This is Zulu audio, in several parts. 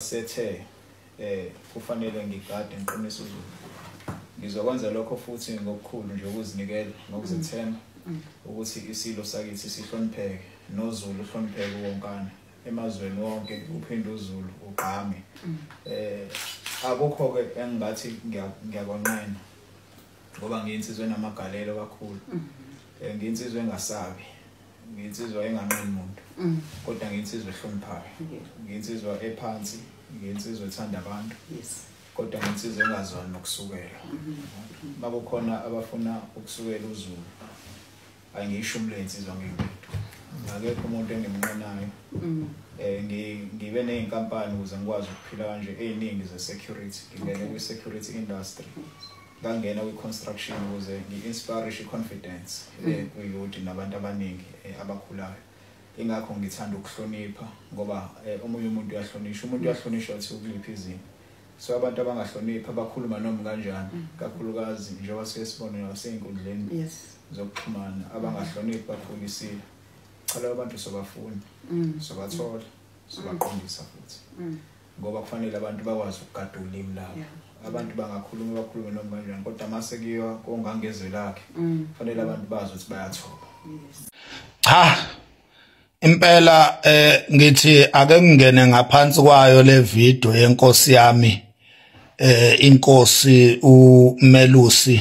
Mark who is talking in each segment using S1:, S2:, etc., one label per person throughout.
S1: sethe kufanele ngigade ngiqinise uzulu. Ngizokwenza lokho futhi ngokukhulu nje ukuzinikela ngokuzethemba ukuthi isilo sakithi sihlonipheke noZulu uhlonipheke wonkana emazweni wonke uphinde uZulu ugqame. Akukho ke engathi ngiyakwanqena ngoba ngiyinsizwe enamagalelo kakhulu. Ngiyinsizwe engasabi. Ngiyinsizwa enganqeni umuntu. Kodwa ngiyinsizwe ehloniphayo. Ngiyinsizwa ephansi, ngiyinsizwe ethanda abantu. Kodwa ngiyinsizwe engazwani nokusukela. Bakukhona abafuna ukusukela uZulu. Ayingisho umlensizwa ngingedwa. Akekho umuntu engimnqenayo. Ngibe nezinkampani ukuze ngikwazi ukuphila kanje eziningi ze-security. Ngingene kwi-security industry. Ngangena kwi-construction ukuze ngi-inspire i-confidence kwi-youth nabantu abaningi abakhulayo. Ingakho ngithanda ukuhlonipha ngoba omunye umuntu uyahlonishwa. Umuntu uyahlonishwa athi ukuliphi izinto. So abantu abangahlonipha bakhuluma noma kanjani. Kakhulukazi njengoba sesibona nasey'nkundleni zokuxhumana abangahloniphi baphulisile. Cha abantu sobafuna, sobathola, sobaqondisa futhi. Ngoba kufanele abantu bakwazi ukugada ulimi labo. Abantu bangakhuluma bakhulume noma kanjani kodwa mase kuyiwa kongangezwe lakhe kufanele abantu bazi ukuthi bayathoba.
S2: Cha impela ngithi ake ngingene ngaphansi kwayo le video yenkosi yami inkosi uMelusi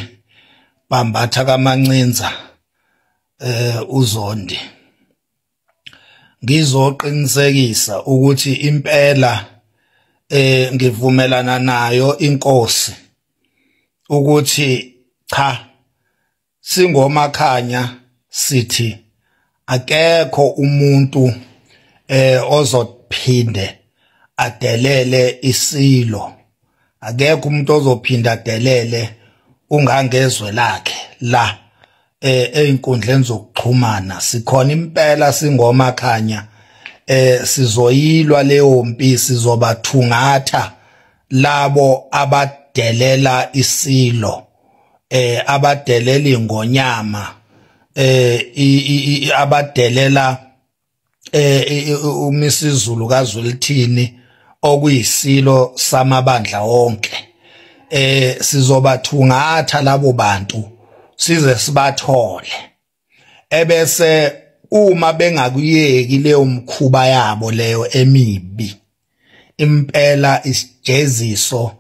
S2: Bambatha kaMancinza uZondi. Ngizoqinisekisa ukuthi impela ngivumelana nayo inkosi ukuthi cha singomakhanya sithi akekho umuntu ozophinde adelele isilo, akekho umuntu ozophinda adelele ungangezwe lakhe la einkundleni zokuxhumana. Sikhona impela singomakhanya sizoyilwa leyo mpi, sizobathungatha labo abadelela isilo, abadelela ingonyama, abadelela uMisizulu kaZwelithini okuyisilo samabandla wonke. Sizobathungatha labo bantu size sibathole, ebese uma bengakuyeki leyo mkhuba yabo leyo emibi, impela isijeziso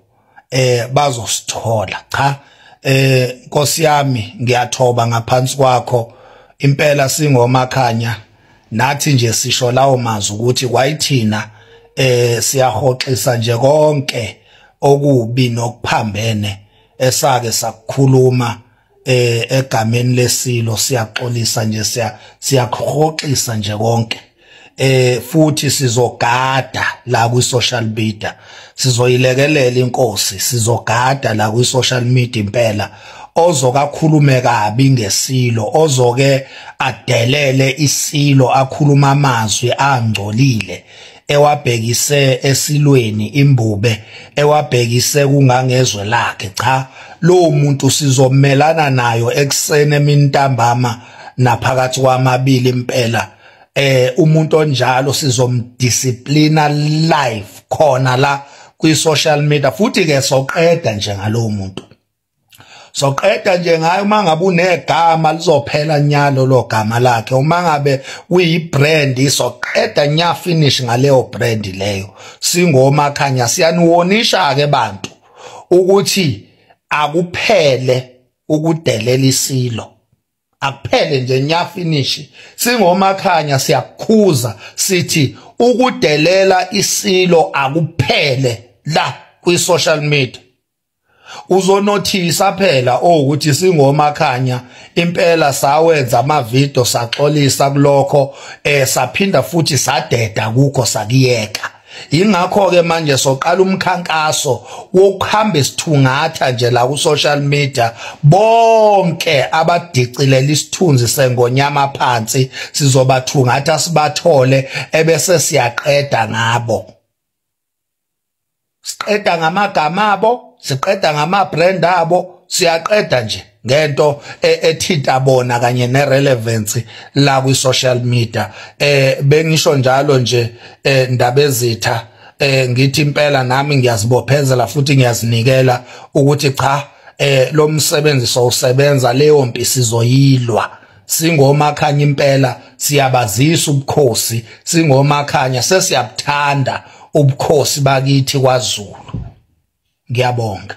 S2: bazosithola. Cha Nkosi yami ngiyathoba ngaphansi kwakho, impela singomakhanya nathi nje sisho lawo mazwi ukuthi kwayithina siyahoxisa nje konke okubi nokuphambene esake sakukhuluma egameni lesilo. Siyaxolisa nje siyahoxisa nje konke futhi sizogada la ku social media, sizoyilekelela inkosi, sizogada la ku social media impela ozokakhulume kabi ngesilo, ozoke adelele isilo, akhuluma amazwi angcolile ewabhekise esilweni imbube, ewabhekise kungangezwe lakhe. Cha lo muntu sizomelana nayo eksene emintambama naphakathi kwamabili impela. Umuntu onjalo sizomdisciplina live khona la kwi social media futhi ke soqeda nje ngalo muntu. Soqeda nje ngayo mangabe unegama lizophela nyalo lo gama lakhe, uma ngabe uyibrand soqeda nya finish ngaleyo brand leyo. Singomakhanya siyaniwonisha ke bantu ukuthi akuphele ukudelela isilo, akuphele nje nya finish. Singomakhanya siyakhuza sithi ukudelela isilo akuphele la kwi social media. Uzonothisa phela ukuthi singomakhanya impela sawenza ama video saxolisa kulokho saphinda futhi sadeda kukho sakiyeka. Ingakho ke manje soqala umkhankaso wokuhamba isithungatha nje la ku social media bonke abadicilela isithunzi sengonyama phansi, sizobathungatha sibathole ebese siyaqeda ngabo. Siqeda ngamagama abo, siqeda ngama-brand abo, siyaqeda nje ngento ethinta bona kanye nerelevance la kwi social media. Bengisho njalo nje ndaba ezitha ngithi impela nami ngiyazibophezela futhi ngiyazinikela ukuthi cha lo msebenzi sowusebenza leyo mpi sizoyilwa singomakhanya impela siyabazisa ubukhosi singomakhanya sesiyabuthanda ubukhosi bakithi kwaZulu ngiyabonga.